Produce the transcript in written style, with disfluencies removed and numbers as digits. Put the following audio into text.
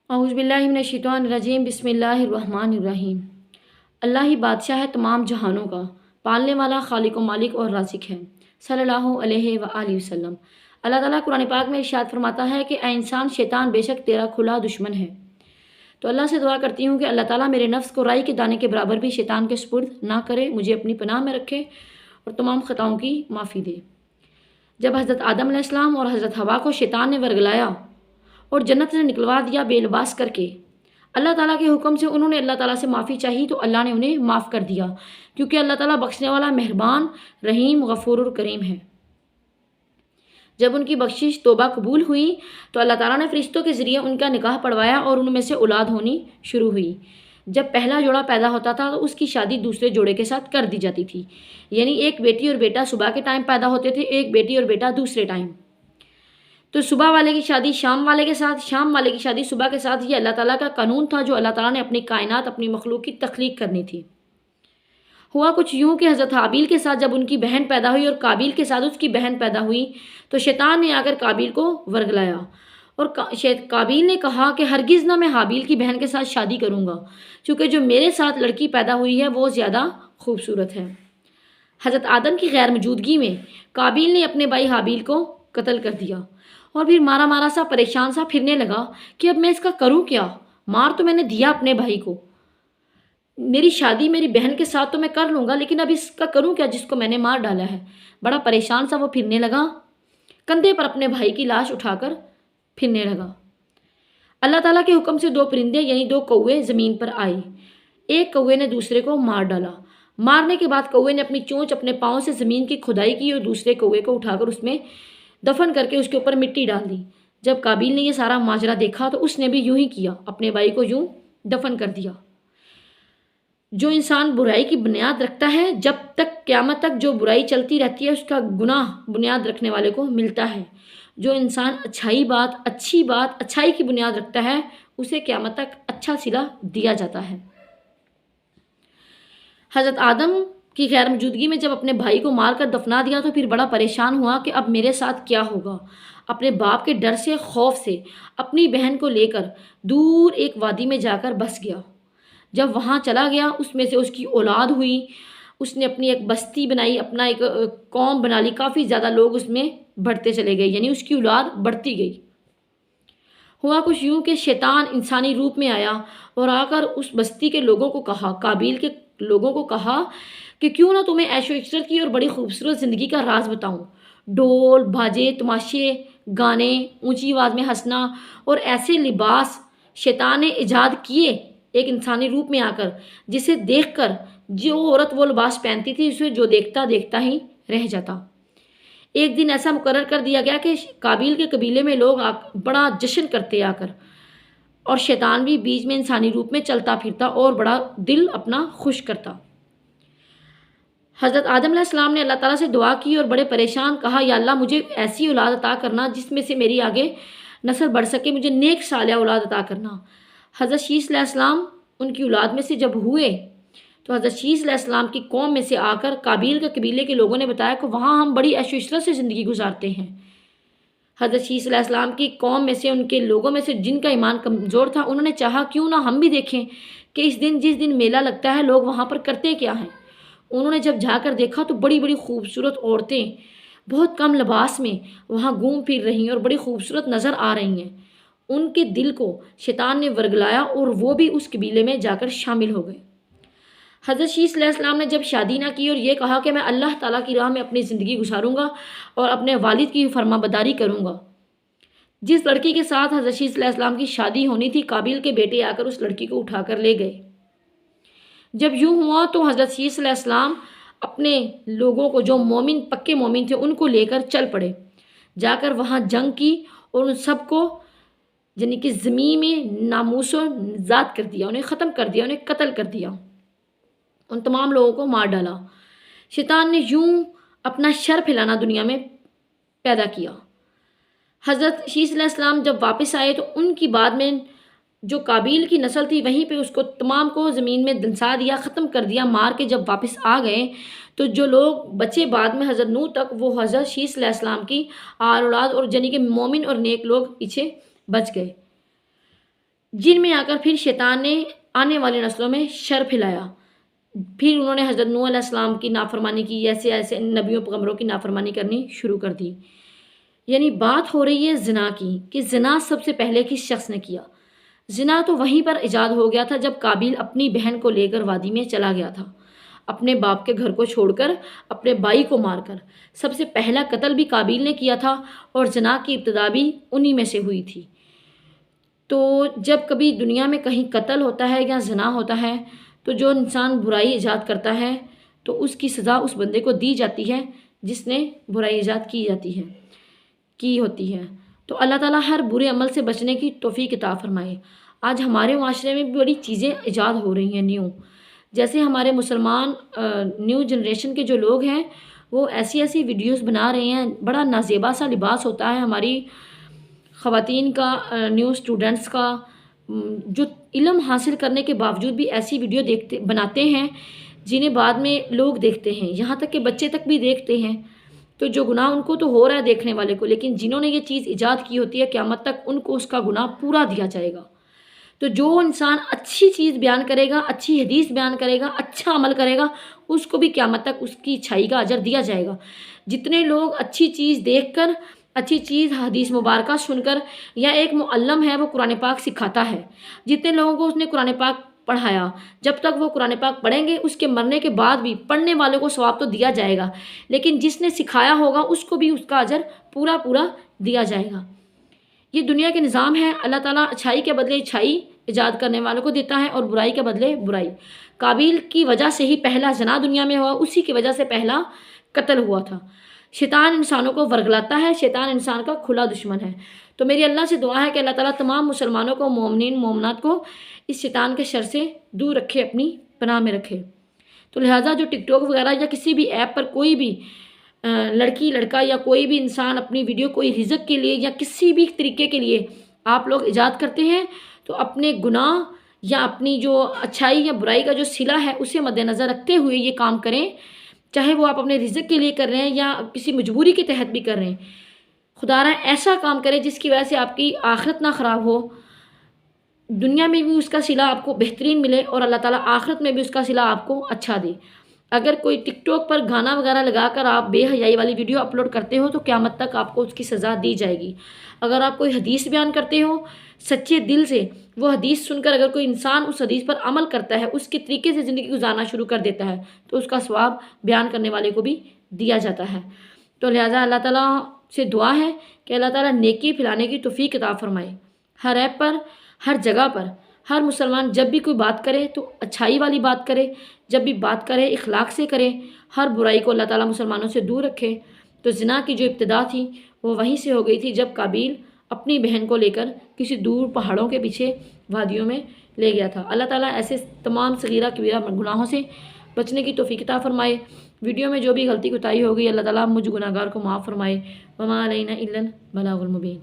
اعوذ باللہ من الشیطان الرجیم بسم اللہ الرحمن الرحیم۔ اللہ ہی بادشاہ ہے تمام جہانوں کا، پالنے والا، خالق و مالک اور رازق ہے، صلی اللہ علیہ وآلہ وسلم۔ اللہ تعالیٰ قرآن پاک میں ارشاد فرماتا ہے کہ اے انسان، شیطان بے شک تیرا کھلا دشمن ہے۔ تو اللہ سے دعا کرتی ہوں کہ اللہ تعالیٰ میرے نفس کو رائی کے دانے کے برابر بھی شیطان کے سپرد نہ کرے، مجھے اپنی پناہ میں رکھے اور تمام خطاؤں کی معافی دے۔ جب حضرت آدم علیہ السلام اور حضرت حوا کو شیطان نے ورگلایا اور جنت سے نکلوا دیا بے لباس کر کے، اللہ تعالیٰ کے حکم سے انہوں نے اللہ تعالیٰ سے معافی چاہی تو اللہ نے انہیں معاف کر دیا، کیونکہ اللہ تعالیٰ بخشنے والا، مہربان، رحیم، غفور اور کریم ہے۔ جب ان کی بخشش توبہ قبول ہوئی تو اللہ تعالیٰ نے فرشتوں کے ذریعے ان کا نکاح پڑھوایا اور ان میں سے اولاد ہونی شروع ہوئی۔ جب پہلا جوڑا پیدا ہوتا تھا تو اس کی شادی دوسرے جوڑے کے ساتھ کر دی جاتی تھی، یعنی ایک بیٹی اور بیٹا صبح کے ٹائم پیدا ہوتے تھے، ایک بیٹی اور بیٹا دوسرے ٹائم۔ تو صبح والے کی شادی شام والے کے ساتھ، شام والے کی شادی صبح کے ساتھ، یہ اللہ تعالیٰ کا قانون تھا جو اللہ تعالیٰ نے اپنی کائنات، اپنی مخلوق کی تخلیق کرنی تھی۔ ہوا کچھ یوں کہ حضرت حابیل کے ساتھ جب ان کی بہن پیدا ہوئی اور قابیل کے ساتھ اس کی بہن پیدا ہوئی تو شیطان نے آ کر قابیل کو ورگلایا، اور قابیل نے کہا کہ ہرگز نہ میں حابیل کی بہن کے ساتھ شادی کروں گا، چونکہ جو میرے ساتھ لڑکی پیدا ہوئی ہے وہ زیادہ خوبصورت ہے۔ حضرت آدم کی غیر موجودگی میں قابیل نے اپنے بھائی حابیل کو قتل کر دیا اور پھر مارا مارا سا، پریشان سا پھرنے لگا کہ اب میں اس کا کروں کیا؟ مار تو میں نے دیا اپنے بھائی کو، میری شادی میری بہن کے ساتھ تو میں کر لوں گا، لیکن اب اس کا کروں کیا جس کو میں نے مار ڈالا ہے؟ بڑا پریشان سا وہ پھرنے لگا، کندھے پر اپنے بھائی کی لاش اٹھا کر پھرنے لگا۔ اللہ تعالیٰ کے حکم سے دو پرندے یعنی دو کوے زمین پر آئے، ایک کوے نے دوسرے کو مار ڈالا۔ مارنے کے بعد کوے نے اپنی چونچ اپنے پاؤں سے زمین کی کھدائی کی اور دوسرے کوے کو اٹھا کر اس میں دفن کر کے اس کے اوپر مٹی ڈال دی۔ جب قابیل نے یہ سارا ماجرا دیکھا تو اس نے بھی یوں ہی کیا، اپنے بھائی کو یوں دفن کر دیا۔ جو انسان برائی کی بنیاد رکھتا ہے، جب تک قیامت تک جو برائی چلتی رہتی ہے اس کا گناہ بنیاد رکھنے والے کو ملتا ہے۔ جو انسان اچھی بات، اچھائی کی بنیاد رکھتا ہے، اسے قیامت تک اچھا صلہ دیا جاتا ہے۔ حضرت آدم کی غیر موجودگی میں جب اپنے بھائی کو مار کر دفنا دیا تو پھر بڑا پریشان ہوا کہ اب میرے ساتھ کیا ہوگا۔ اپنے باپ کے ڈر سے، خوف سے اپنی بہن کو لے کر دور ایک وادی میں جا کر بس گیا۔ جب وہاں چلا گیا، اس میں سے اس کی اولاد ہوئی، اس نے اپنی ایک بستی بنائی، اپنا ایک قوم بنا لی، کافی زیادہ لوگ اس میں بڑھتے چلے گئے، یعنی اس کی اولاد بڑھتی گئی۔ ہوا کچھ یوں کہ شیطان انسانی روپ میں آیا اور آ کر اس بستی کے لوگوں کو کہا، قابیل کے لوگوں کو کہا کہ کیوں نہ تمہیں عیش و عشرت کی اور بڑی خوبصورت زندگی کا راز بتاؤں۔ ڈول، باجے، تماشے، گانے، اونچی آواز میں ہنسنا اور ایسے لباس شیطان نے ایجاد کیے ایک انسانی روپ میں آ کر، جسے دیکھ کر جو عورت وہ لباس پہنتی تھی اسے جو دیکھتا دیکھتا ہی رہ جاتا۔ ایک دن ایسا مقرر کر دیا گیا کہ قابیل کے قبیلے میں لوگ بڑا جشن کرتے آ کر، اور شیطان بھی بیچ میں انسانی روپ میں چلتا پھرتا اور بڑا دل اپنا خوش کرتا۔ حضرت آدم علیہ السلام نے اللہ تعالیٰ سے دعا کی اور بڑے پریشان کہا، یا اللہ مجھے ایسی اولاد عطا کرنا جس میں سے میری آگے نسل بڑھ سکے، مجھے نیک صالح اولاد عطا کرنا۔ حضرت شیث علیہ السلام ان کی اولاد میں سے جب ہوئے تو حضرت شیث علیہ السلام کی قوم میں سے آ کر قابیل کے قبیلے کے لوگوں نے بتایا کہ وہاں ہم بڑی عیش و عشرت سے زندگی گزارتے ہیں۔ حضرت شیث علیہ السلام کی قوم میں سے، ان کے لوگوں میں سے جن کا ایمان کمزور تھا، انہوں نے چاہا کیوں نہ ہم بھی دیکھیں کہ اس دن جس دن میلہ لگتا ہے لوگ وہاں پر کرتے کیا ہیں۔ انہوں نے جب جا کر دیکھا تو بڑی بڑی خوبصورت عورتیں بہت کم لباس میں وہاں گھوم پھر رہی ہیں اور بڑی خوبصورت نظر آ رہی ہیں۔ ان کے دل کو شیطان نے ورگلایا اور وہ بھی اس قبیلے میں جا کر شامل ہو گئے۔ حضرت شیث علیہ السلام نے جب شادی نہ کی اور یہ کہا کہ میں اللہ تعالیٰ کی راہ میں اپنی زندگی گزاروں گا اور اپنے والد کی فرما برداری کروں گا، جس لڑکی کے ساتھ حضرت شیث علیہ السلام کی شادی ہونی تھی، قابیل کے بیٹے آ کر اس لڑکی کو اٹھا کر لے گئے۔ جب یوں ہوا تو حضرت شیث علیہ السلام اپنے لوگوں کو، جو مومن پکے مومن تھے، ان کو لے کر چل پڑے، جا کر وہاں جنگ کی اور ان سب کو یعنی کہ زمین میں ناموس و ذات کر دیا، انہیں ختم کر دیا، انہیں قتل کر دیا، ان تمام لوگوں کو مار ڈالا۔ شیطان نے یوں اپنا شر پھیلانا دنیا میں پیدا کیا۔ حضرت شیث علیہ السلام جب واپس آئے تو ان کی بعد میں جو قابیل کی نسل تھی وہیں پہ اس کو تمام کو زمین میں دنسا دیا، ختم کر دیا، مار کے جب واپس آ گئے تو جو لوگ بچے بعد میں حضرت نوح تک، وہ حضرت شیث علیہ السلام کی آل اولاد اور یعنی کہ مومن اور نیک لوگ پیچھے بچ گئے۔ جن میں آ کر پھر شیطان نے آنے والی نسلوں میں شر پھیلایا، پھر انہوں نے حضرت نوح علیہ السلام کی نافرمانی کی، ایسے ایسے نبیوں پیغمبروں کی نافرمانی کرنی شروع کر دی۔ یعنی بات ہو رہی ہے زنا کی، کہ زنا سب سے پہلے کس شخص نے کیا؟ زنا تو وہیں پر ایجاد ہو گیا تھا جب قابیل اپنی بہن کو لے کر وادی میں چلا گیا تھا، اپنے باپ کے گھر کو چھوڑ کر، اپنے بھائی کو مار کر۔ سب سے پہلا قتل بھی قابیل نے کیا تھا، اور زنا کی ابتدا بھی انہی میں سے ہوئی تھی۔ تو جب کبھی دنیا میں کہیں قتل ہوتا ہے یا زنا ہوتا ہے، تو جو انسان برائی ایجاد کرتا ہے تو اس کی سزا اس بندے کو دی جاتی ہے جس نے برائی ایجاد کی ہوتی ہے۔ تو اللہ تعالیٰ ہر برے عمل سے بچنے کی توفیق عطا فرمائے۔ آج ہمارے معاشرے میں بھی بڑی چیزیں ایجاد ہو رہی ہیں نیو، جیسے ہمارے مسلمان نیو جنریشن کے جو لوگ ہیں وہ ایسی ایسی ویڈیوز بنا رہے ہیں، بڑا نازیبا سا لباس ہوتا ہے ہماری خواتین کا، نیو اسٹوڈنٹس کا، جو علم حاصل کرنے کے باوجود بھی ایسی ویڈیو بناتے ہیں جنہیں بعد میں لوگ دیکھتے ہیں، یہاں تک کہ بچے تک بھی دیکھتے ہیں۔ تو جو گناہ ان کو تو ہو رہا ہے دیکھنے والے کو، لیکن جنہوں نے یہ چیز ایجاد کی ہوتی ہے قیامت تک ان کو اس کا گناہ پورا دیا جائے گا۔ تو جو انسان اچھی چیز بیان کرے گا، اچھی حدیث بیان کرے گا، اچھا عمل کرے گا، اس کو بھی قیامت تک اس کی اچھائی کا اجر دیا جائے گا۔ جتنے لوگ اچھی چیز دیکھ کر، اچھی چیز حدیث مبارکہ سن کر، یا ایک معلم ہے وہ قرآن پاک سکھاتا ہے، جتنے لوگوں کو اس نے قرآن پاک پڑھایا، جب تک وہ قرآن پاک پڑھیں گے اس کے مرنے کے بعد بھی پڑھنے والوں کو ثواب تو دیا جائے گا، لیکن جس نے سکھایا ہوگا اس کو بھی اس کا اجر پورا پورا دیا جائے گا۔ یہ دنیا کے نظام ہے، اللہ تعالیٰ اچھائی کے بدلے اچھائی ایجاد کرنے والوں کو دیتا ہے اور برائی کے بدلے برائی۔ قابیل کی وجہ سے ہی پہلا زنا دنیا میں ہوا، اسی کی وجہ سے پہلا قتل ہوا تھا۔ شیطان انسانوں کو ورگلاتا ہے، شیطان انسان کا کھلا دشمن ہے۔ تو میری اللہ سے دعا ہے کہ اللہ تعالیٰ تمام مسلمانوں کو، مومنین مومنات کو اس شیطان کے شر سے دور رکھے، اپنی پناہ میں رکھے۔ تو لہٰذا جو ٹک ٹاک وغیرہ یا کسی بھی ایپ پر کوئی بھی لڑکی لڑکا یا کوئی بھی انسان اپنی ویڈیو کوئی رزق کے لیے یا کسی بھی طریقے کے لیے آپ لوگ ایجاد کرتے ہیں، تو اپنے گناہ یا اپنی جو اچھائی یا برائی کا جو صلہ ہے اسے مد نظر رکھتے ہوئے یہ کام کریں، چاہے وہ آپ اپنے رزق کے لیے کر رہے ہیں یا کسی مجبوری کے تحت بھی کر رہے ہیں۔ خدا را ایسا کام کریں جس کی وجہ سے آپ کی آخرت نہ خراب ہو، دنیا میں بھی اس کا صلہ آپ کو بہترین ملے، اور اللہ تعالیٰ آخرت میں بھی اس کا صلہ آپ کو اچھا دے۔ اگر کوئی ٹک ٹاک پر گانا وغیرہ لگا کر آپ بے حیائی والی ویڈیو اپلوڈ کرتے ہو تو قیامت تک آپ کو اس کی سزا دی جائے گی۔ اگر آپ کوئی حدیث بیان کرتے ہو سچے دل سے، وہ حدیث سن کر اگر کوئی انسان اس حدیث پر عمل کرتا ہے، اس کے طریقے سے زندگی گزارنا شروع کر دیتا ہے، تو اس کا ثواب بیان کرنے والے کو بھی دیا جاتا ہے۔ تو لہٰذا اللہ تعالیٰ سے دعا ہے کہ اللہ تعالیٰ نیکی پھیلانے کی توفیق عطا فرمائے۔ ہر ایپ پر، ہر جگہ پر، ہر مسلمان جب بھی کوئی بات کرے تو اچھائی والی بات کرے، جب بھی بات کرے اخلاق سے کرے، ہر برائی کو اللہ تعالیٰ مسلمانوں سے دور رکھے۔ تو زنا کی جو ابتدا تھی وہ وہیں سے ہو گئی تھی جب قابیل اپنی بہن کو لے کر کسی دور پہاڑوں کے پیچھے وادیوں میں لے گیا تھا۔ اللہ تعالیٰ ایسے تمام صغیرہ کبیرہ گناہوں سے بچنے کی توفیق عطا فرمائے۔ ویڈیو میں جو بھی غلطی کوتاہی ہو گئی اللہ تعالیٰ مجھ گناہگار کو معاف فرمائے۔ وما علینا الا البلاغ المبین۔